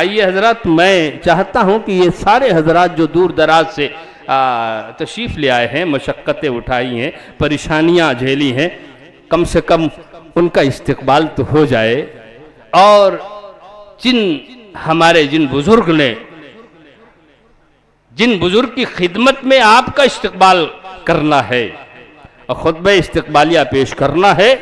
آئیے حضرات، میں چاہتا ہوں کہ یہ سارے حضرات جو دور دراز سے تشریف لے آئے ہیں، مشقتیں اٹھائی ہیں، پریشانیاں جھیلی ہیں، کم سے کم ان کا استقبال تو ہو جائے، اور جن بزرگ نے، جن بزرگ کی خدمت میں آپ کا استقبال کرنا ہے اور خطبہ استقبالیہ پیش کرنا ہے،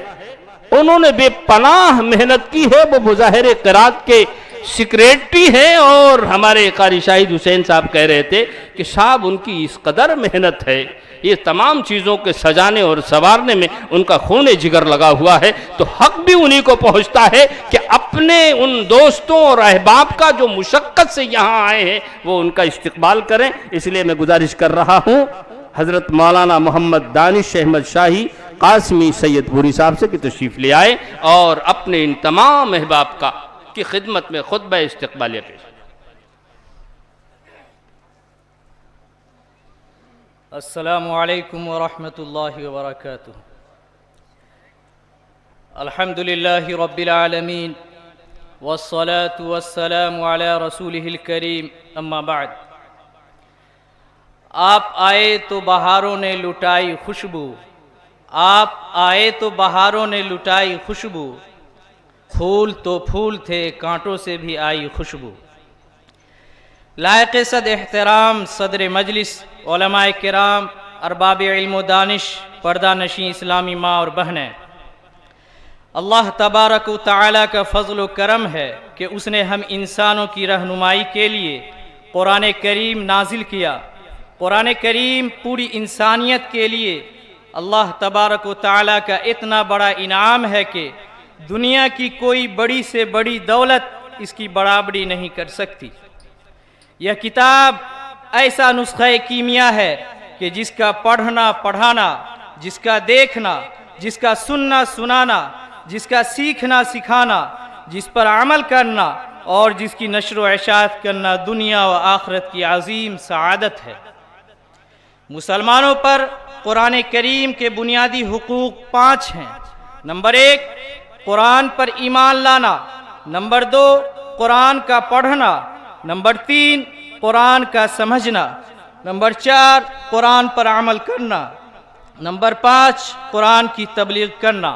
انہوں نے بے پناہ محنت کی ہے، وہ مظاہر قرات کے سیکریٹری ہیں، اور ہمارے قاری شاہد حسین صاحب کہہ رہے تھے کہ صاحب ان کی اس قدر محنت ہے، یہ تمام چیزوں کے سجانے اور سنوارنے میں ان کا خون جگر لگا ہوا ہے، تو حق بھی انہی کو پہنچتا ہے کہ اپنے ان دوستوں اور احباب کا جو مشقت سے یہاں آئے ہیں وہ ان کا استقبال کریں۔ اس لیے میں گزارش کر رہا ہوں حضرت مولانا محمد دانش احمد شاہی قاسمی سید پوری صاحب سے کہ تشریف لے آئے اور اپنے ان تمام احباب کی خدمت میں خطبہ استقبالیہ پیش۔ السلام علیکم ورحمۃ اللہ وبرکاتہ۔ الحمدللہ رب العالمین والصلاة والسلام علی رسولہ الکریم، اما بعد۔ آپ آئے تو بہاروں نے لٹائی خوشبو، آپ آئے تو بہاروں نے لٹائی خوشبو، پھول تو پھول تھے کانٹوں سے بھی آئی خوشبو۔ لائق صد احترام صدر مجلس، علماء کرام، ارباب علم و دانش، پردہ نشین اسلامی ماں اور بہنیں، اللہ تبارک و تعالیٰ کا فضل و کرم ہے کہ اس نے ہم انسانوں کی رہنمائی کے لیے قرآن کریم نازل کیا۔ قرآن کریم پوری انسانیت کے لیے اللہ تبارک و تعالیٰ کا اتنا بڑا انعام ہے کہ دنیا کی کوئی بڑی سے بڑی دولت اس کی برابری نہیں کر سکتی۔ یہ کتاب ایسا نسخہ کیمیا ہے کہ جس کا پڑھنا پڑھانا، جس کا دیکھنا، جس کا سننا سنانا، جس کا سیکھنا سکھانا، جس پر عمل کرنا اور جس کی نشر و اشاعت کرنا دنیا و آخرت کی عظیم سعادت ہے۔ مسلمانوں پر قرآن کریم کے بنیادی حقوق 5 ہیں۔ نمبر 1، قرآن پر ایمان لانا۔ نمبر 2، قرآن کا پڑھنا۔ نمبر 3، قرآن کا سمجھنا۔ نمبر 4، قرآن پر عمل کرنا۔ نمبر 5، قرآن کی تبلیغ کرنا۔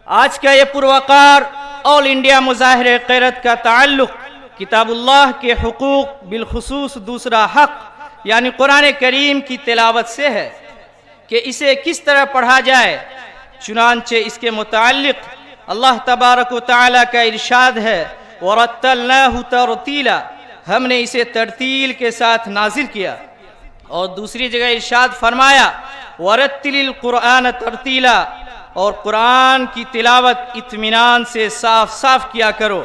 آج کا یہ پروقار آل انڈیا مظاہرہ غیرت کا تعلق کتاب اللہ کے حقوق، بالخصوص دوسرا حق یعنی قرآن کریم کی تلاوت سے ہے کہ اسے کس طرح پڑھا جائے۔ چنانچہ اس کے متعلق اللہ تبارک و تعالیٰ کا ارشاد ہے، وَرَتَّلْنَاهُ تَرْتِيلًا، ہم نے اسے ترتیل کے ساتھ نازل کیا۔ اور دوسری جگہ ارشاد فرمایا، وَرَتِّلِ الْقُرْآنَ تَرْتِيلًا، اور قرآن کی تلاوت اطمینان سے صاف صاف کیا کرو۔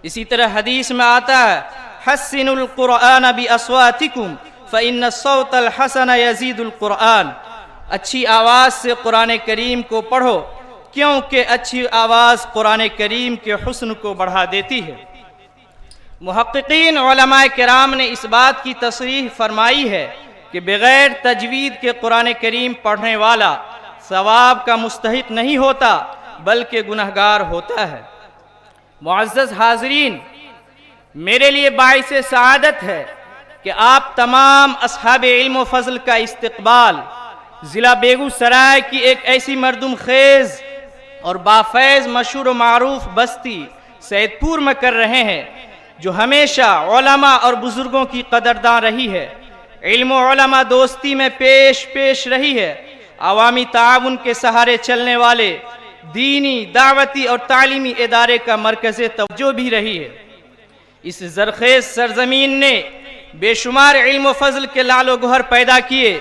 اسی طرح حدیث میں آتا ہے، حَسِّنُوا الْقُرْآنَ بِأَصْوَاتِكُمْ فَإِنَّ الصَّوْتَ الْحَسَنَ يَزِيدُ الْقُرْآنَ، اچھی آواز سے قرآن کریم کو پڑھو کیونکہ اچھی آواز قرآن کریم کے حسن کو بڑھا دیتی ہے۔ محققین علماء کرام نے اس بات کی تصریح فرمائی ہے کہ بغیر تجوید کے قرآن کریم پڑھنے والا ثواب کا مستحق نہیں ہوتا بلکہ گنہگار ہوتا ہے۔ معزز حاضرین، میرے لیے باعث سعادت ہے کہ آپ تمام اصحاب علم و فضل کا استقبال ضلع بیگو سرائے کی ایک ایسی مردم خیز اور بافیض مشہور و معروف بستی سید پور میں کر رہے ہیں، جو ہمیشہ علماء اور بزرگوں کی قدردان رہی ہے، علم و علماء دوستی میں پیش رہی ہے، عوامی تعاون کے سہارے چلنے والے دینی، دعوتی اور تعلیمی ادارے کا مرکز توجہ بھی رہی ہے۔ اس زرخیز سرزمین نے بے شمار علم و فضل کے لعل و گوہر پیدا کیے،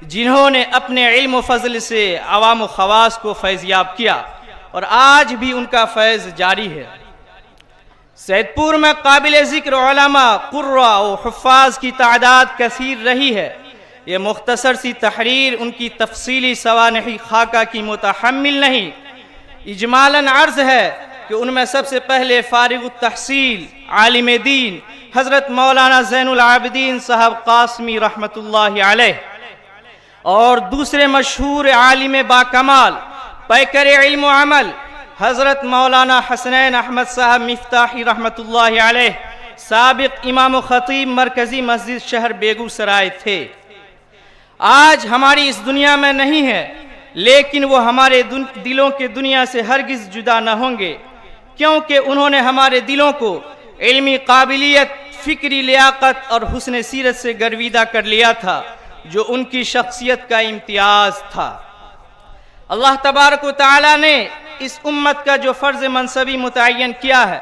جنہوں نے اپنے علم و فضل سے عوام و خواص کو فیضیاب کیا، اور آج بھی ان کا فیض جاری ہے۔ سید پور میں قابل ذکر علماء، قراء و حفاظ کی تعداد کثیر رہی ہے۔ یہ مختصر سی تحریر ان کی تفصیلی سوانحی خاکہ کی متحمل نہیں، اجمالاً عرض ہے کہ ان میں سب سے پہلے فارغ التحصیل عالم دین حضرت مولانا زین العابدین صاحب قاسمی رحمۃ اللہ علیہ، اور دوسرے مشہور عالم باکمال پیکر علم و عمل حضرت مولانا حسنین احمد صاحب مفتاحی رحمۃ اللہ علیہ، سابق امام و خطیب مرکزی مسجد شہر بیگو سرائے تھے۔ آج ہماری اس دنیا میں نہیں ہے، لیکن وہ ہمارے دلوں کے دنیا سے ہرگز جدا نہ ہوں گے، کیونکہ انہوں نے ہمارے دلوں کو علمی قابلیت، فکری لیاقت اور حسن سیرت سے گرویدہ کر لیا تھا، جو ان کی شخصیت کا امتیاز تھا۔ اللہ تبارک و تعالیٰ نے اس امت کا جو فرض منصبی متعین کیا ہے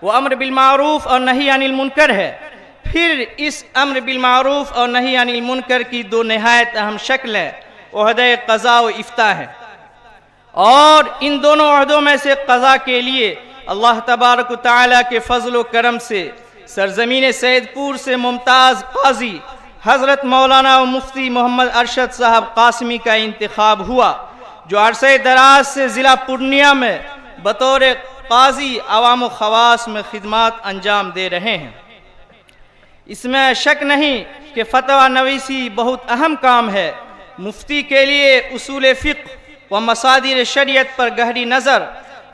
وہ امر بالمعروف اور نہی عن المنکر ہے۔ پھر اس امر بالمعروف اور نہی عن المنکر کی دو نہایت اہم شکلیں عہدۂ قضاء و افتاء ہیں، اور ان دونوں عہدوں میں سے قضاء کے لیے اللہ تبارک و تعالیٰ کے فضل و کرم سے سرزمین سید پور سے ممتاز قاضی حضرت مولانا و مفتی محمد ارشد صاحب قاسمی کا انتخاب ہوا، جو عرصہ دراز سے ضلع پورنیہ میں بطور قاضی عوام و خواص میں خدمات انجام دے رہے ہیں۔ اس میں شک نہیں کہ فتویٰ نویسی بہت اہم کام ہے۔ مفتی کے لیے اصول فقہ و مصادر شریعت پر گہری نظر،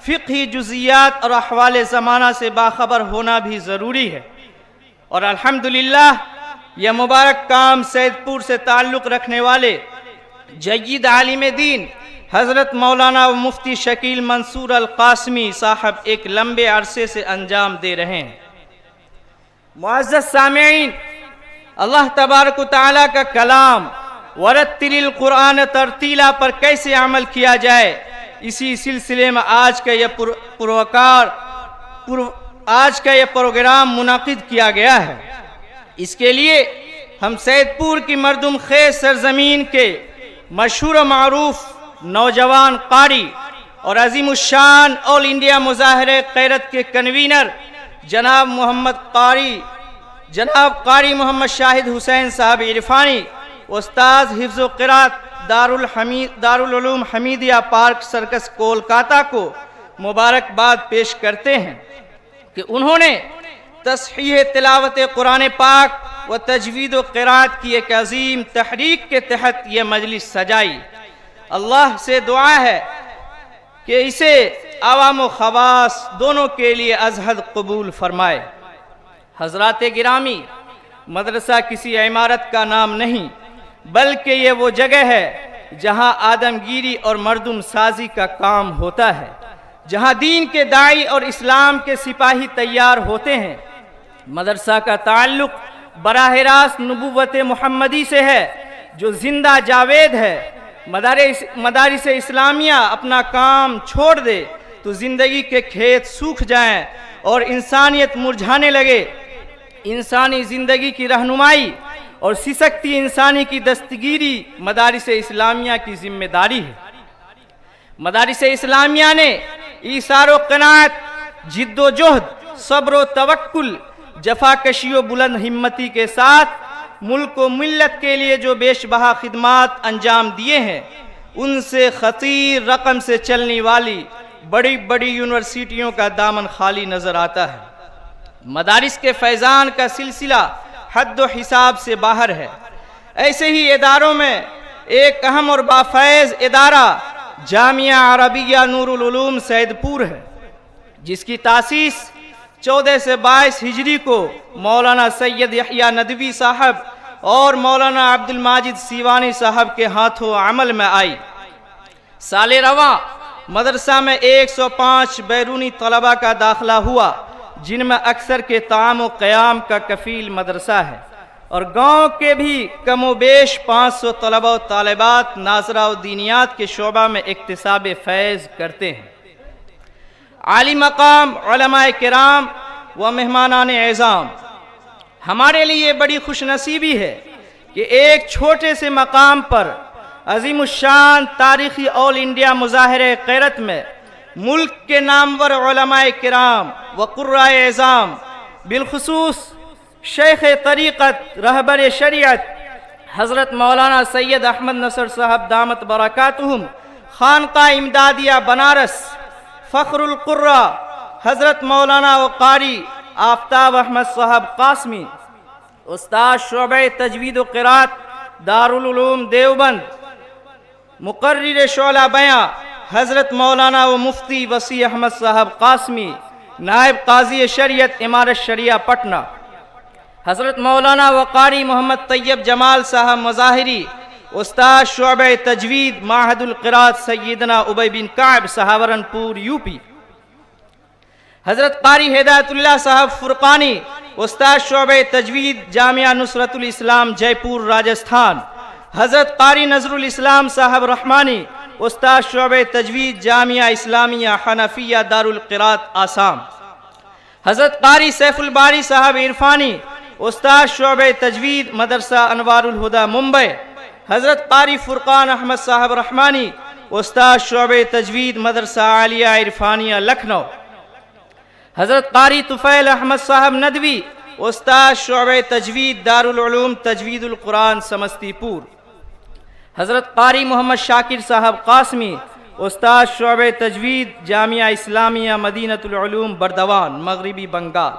فقہی جزیات اور احوال زمانہ سے باخبر ہونا بھی ضروری ہے، اور الحمدللہ یہ مبارک کام سید پور سے تعلق رکھنے والے جید عالم دین حضرت مولانا و مفتی شکیل منصور القاسمی صاحب ایک لمبے عرصے سے انجام دے رہے ہیں۔ معزز سامعین، اللہ تبارک و تعالیٰ کا کلام ورتل القرآن ترتیلا پر کیسے عمل کیا جائے، اسی سلسلے میں آج کا یہ پروگرام منعقد کیا گیا ہے۔ اس کے لیے ہم سید پور کی مردم خیز سرزمین کے مشہور و معروف نوجوان قاری اور عظیم الشان آل انڈیا مظاہرہ غیرت کے کنوینر جناب قاری محمد شاہد حسین صاحب عرفانی، استاذ حفظ و قرات دارالعلوم حمیدیہ پارک سرکس کولکاتہ کو مبارکباد پیش کرتے ہیں کہ انہوں نے تصحیح تلاوت قرآن پاک و تجوید و قرات کی ایک عظیم تحریک کے تحت یہ مجلس سجائی۔ اللہ سے دعا ہے کہ اسے عوام و خواص دونوں کے لیے از حد قبول فرمائے۔ حضرات گرامی، مدرسہ کسی عمارت کا نام نہیں، بلکہ یہ وہ جگہ ہے جہاں آدمگیری اور مردم سازی کا کام ہوتا ہے، جہاں دین کے داعی اور اسلام کے سپاہی تیار ہوتے ہیں۔ مدرسہ کا تعلق براہ راست نبوت محمدی سے ہے، جو زندہ جاوید ہے۔ مدارس اسلامیہ اپنا کام چھوڑ دے تو زندگی کے کھیت سوکھ جائیں اور انسانیت مرجھانے لگے۔ انسانی زندگی کی رہنمائی اور سسکتی انسانی کی دستگیری مدارس اسلامیہ کی ذمہ داری ہے۔ مدارس اسلامیہ نے ایثار و قناعت، جد و جہد، صبر و توکل، جفاکشی و بلند ہمتی کے ساتھ ملک و ملت کے لیے جو بیش بہا خدمات انجام دیے ہیں، ان سے خطیر رقم سے چلنے والی بڑی بڑی یونیورسٹیوں کا دامن خالی نظر آتا ہے۔ مدارس کے فیضان کا سلسلہ حد و حساب سے باہر ہے۔ ایسے ہی اداروں میں ایک اہم اور بافیض ادارہ جامعہ عربیہ نور العلوم سید پور ہے، جس کی تاسیس 14 سے 22 ہجری کو مولانا سید یحییٰ ندوی صاحب اور مولانا عبد الماجد سیوانی صاحب کے ہاتھوں عمل میں آئی۔ سال رواں مدرسہ میں 105 بیرونی طلبہ کا داخلہ ہوا، جن میں اکثر کے طعام و قیام کا کفیل مدرسہ ہے، اور گاؤں کے بھی کم و بیش 500 طلبہ و طالبات ناظرہ و دینیات کے شعبہ میں اکتساب فیض کرتے ہیں۔ عالی مقام علماء کرام و مہمانان اعظام، ہمارے لیے بڑی خوش نصیبی ہے کہ ایک چھوٹے سے مقام پر عظیم الشان تاریخی آل انڈیا مظاہرہ غیرت میں ملک کے نامور علماء کرام و قرائے اعظام، بالخصوص شیخ طریقت رہبر شریعت حضرت مولانا سید احمد نصر صاحب دامت برکاتہم، خانقاہ امدادیہ بنارس، فخر القرہ حضرت مولانا و قاری آفتاب احمد صاحب قاسمی، استاد شعبہ تجوید و قرات دارالعلوم دیوبند، مقرر شعلہ بیاں حضرت مولانا و مفتی وسیع احمد صاحب قاسمی، نائب قاضی شریعت امارت شریعہ پٹنہ، حضرت مولانا وقاری محمد طیب جمال صاحب مظاہری، استاد شعبہ تجوید معہد القراءت سیدنا ابی بن کعب سہارنپور یو پی، حضرت قاری ہدایت اللہ صاحب فرقانی، استاد شعبہ تجوید جامعہ نصرت الاسلام جے پور راجستھان، حضرت قاری نظر الاسلام صاحب رحمانی، استاد شعبہ تجوید جامعہ اسلامیہ حنفیہ دار القراءت آسام، حضرت قاری سیف الباری صاحب عرفانی، استاد شعبہ تجوید مدرسہ انوار الہدی ممبئی، حضرت قاری فرقان احمد صاحب رحمانی، استاد شعبہ تجوید مدرسہ عالیہ عرفانیہ لکھنؤ، حضرت قاری طفیل احمد صاحب ندوی، استاد شعبہ تجوید دارالعلوم تجوید القرآن سمستی پور، حضرت قاری محمد شاکر صاحب قاسمی، استاد شعبہ تجوید جامعہ اسلامیہ مدینۃ العلوم بردوان مغربی بنگال،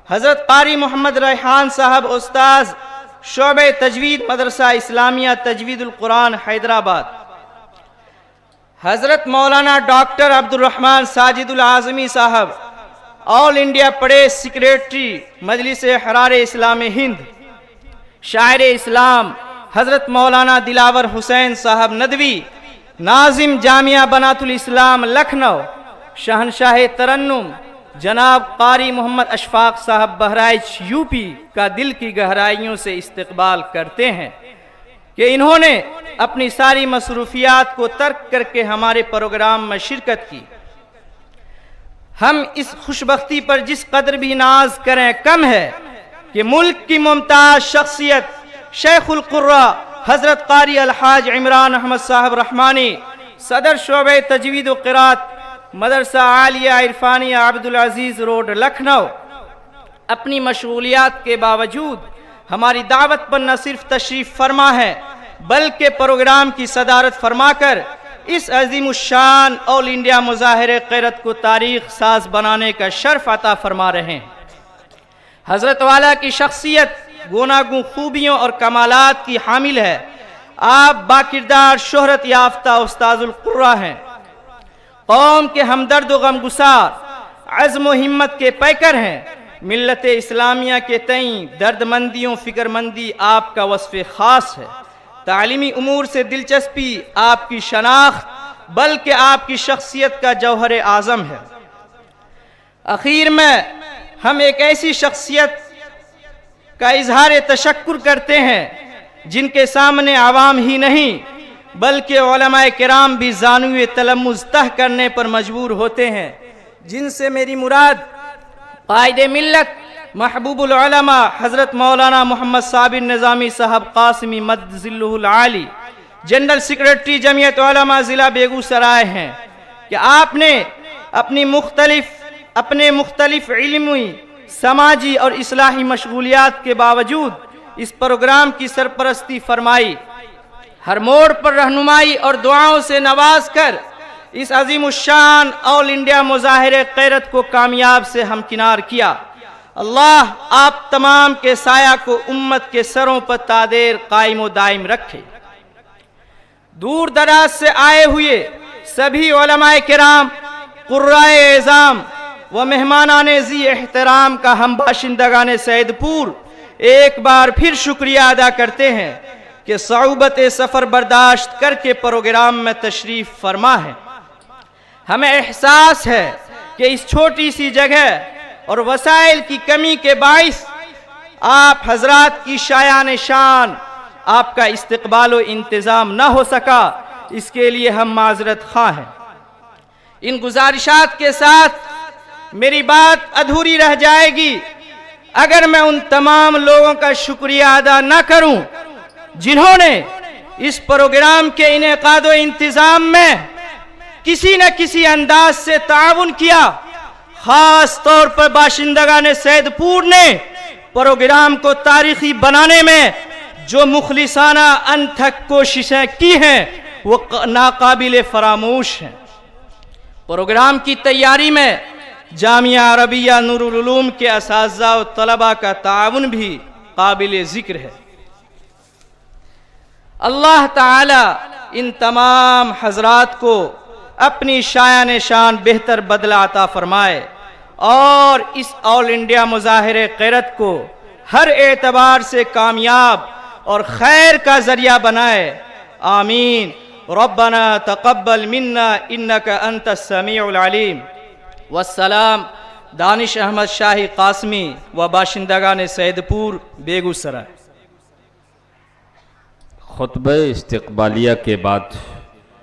حضرت قاری محمد ریحان صاحب استاذ شعبہ تجوید مدرسہ اسلامیہ تجوید القرآن حیدرآباد، حضرت مولانا ڈاکٹر عبد الرحمن ساجد العظمی صاحب آل انڈیا پریس سیکریٹری مجلس احرار اسلام ہند، شاعر اسلام حضرت مولانا دلاور حسین صاحب ندوی، ناظم جامعہ بنات الاسلام لکھنؤ، شہنشاہ ترنم جناب قاری محمد اشفاق صاحب بہرائچ یو پی کا دل کی گہرائیوں سے استقبال کرتے ہیں کہ انہوں نے اپنی ساری مصروفیات کو ترک کر کے ہمارے پروگرام میں شرکت کی۔ ہم اس خوشبختی پر جس قدر بھی ناز کریں کم ہے کہ ملک کی ممتاز شخصیت شیخ القراء حضرت قاری الحاج عمران احمد صاحب رحمانی، صدر شعبہ تجوید و قراءت مدرسہ عالیہ عرفانیہ عبدالعزیز روڈ لکھنؤ، اپنی مشغولیات کے باوجود ہماری دعوت پر نہ صرف تشریف فرما ہے بلکہ پروگرام کی صدارت فرما کر اس عظیم الشان آل انڈیا مظاہرہ غیرت کو تاریخ ساز بنانے کا شرف عطا فرما رہے ہیں۔ حضرت والا کی شخصیت گوناگون خوبیوں اور کمالات کی حامل ہے۔ آپ باکردار شہرت یافتہ استاذ القراء ہیں، قوم کے ہمدرد و غمگسار، عزم و ہمت کے پیکر ہیں۔ ملت اسلامیہ کے تئیں درد مندیوں فکر مندی آپ کا وصف خاص ہے۔ تعلیمی امور سے دلچسپی آپ کی شناخت بلکہ آپ کی شخصیت کا جوہر اعظم ہے۔ اخیر میں ہم ایک ایسی شخصیت کا اظہار تشکر کرتے ہیں جن کے سامنے عوام ہی نہیں بلکہ علماء کرام بھی زانوِ تلمذ تہ کرنے پر مجبور ہوتے ہیں، جن سے میری مراد قائد ملت محبوب العلماء حضرت مولانا محمد صابر نظامی صاحب قاسمی مد ظلہ العالی، جنرل سیکریٹری جمعیت علماء ضلع بیگوسرائے ہیں کہ آپ نے اپنے مختلف علمی، سماجی اور اصلاحی مشغولیات کے باوجود اس پروگرام کی سرپرستی فرمائی، ہر موڑ پر رہنمائی اور دعاؤں سے نواز کر اس عظیم الشان آل انڈیا مظاہرہ غیرت کو کامیاب سے ہمکنار کیا۔ اللہ آپ تمام کے سایہ کو امت کے سروں پر تادیر قائم و دائم رکھے۔ دور دراز سے آئے ہوئے سبھی علماء کرام، قرائے اعظام و مہمانان ذی احترام کا ہم باشندگان سید پور ایک بار پھر شکریہ ادا کرتے ہیں کہ صعوبت سفر برداشت کر کے پروگرام میں تشریف فرما ہے۔ ہمیں احساس ہے کہ اس چھوٹی سی جگہ اور وسائل کی کمی کے باعث آپ حضرات کی شایان شان آپ کا استقبال و انتظام نہ ہو سکا، اس کے لیے ہم معذرت خواہ ہیں۔ ان گزارشات کے ساتھ میری بات ادھوری رہ جائے گی اگر میں ان تمام لوگوں کا شکریہ ادا نہ کروں جنہوں نے اس پروگرام کے انعقاد و انتظام میں کسی نہ کسی انداز سے تعاون کیا۔ خاص طور پر باشندگان سید پور نے پروگرام کو تاریخی بنانے میں جو مخلصانہ انتھک کوششیں کی ہیں وہ ناقابل فراموش ہیں۔ پروگرام کی تیاری میں جامعہ عربیہ نور العلوم کے اساتذہ و طلباء کا تعاون بھی قابل ذکر ہے۔ اللہ تعالی ان تمام حضرات کو اپنی شایان شان بہتر بدلہ عطا فرمائے اور اس آل انڈیا مظاہرے غیرت کو ہر اعتبار سے کامیاب اور خیر کا ذریعہ بنائے، آمین۔ ربنا تقبل منا انک انت السمیع العلیم۔ والسلام دانش احمد شاہی قاسمی و باشندگان سید پور بیگو سرائے۔ خطبہ استقبالیہ کے بعد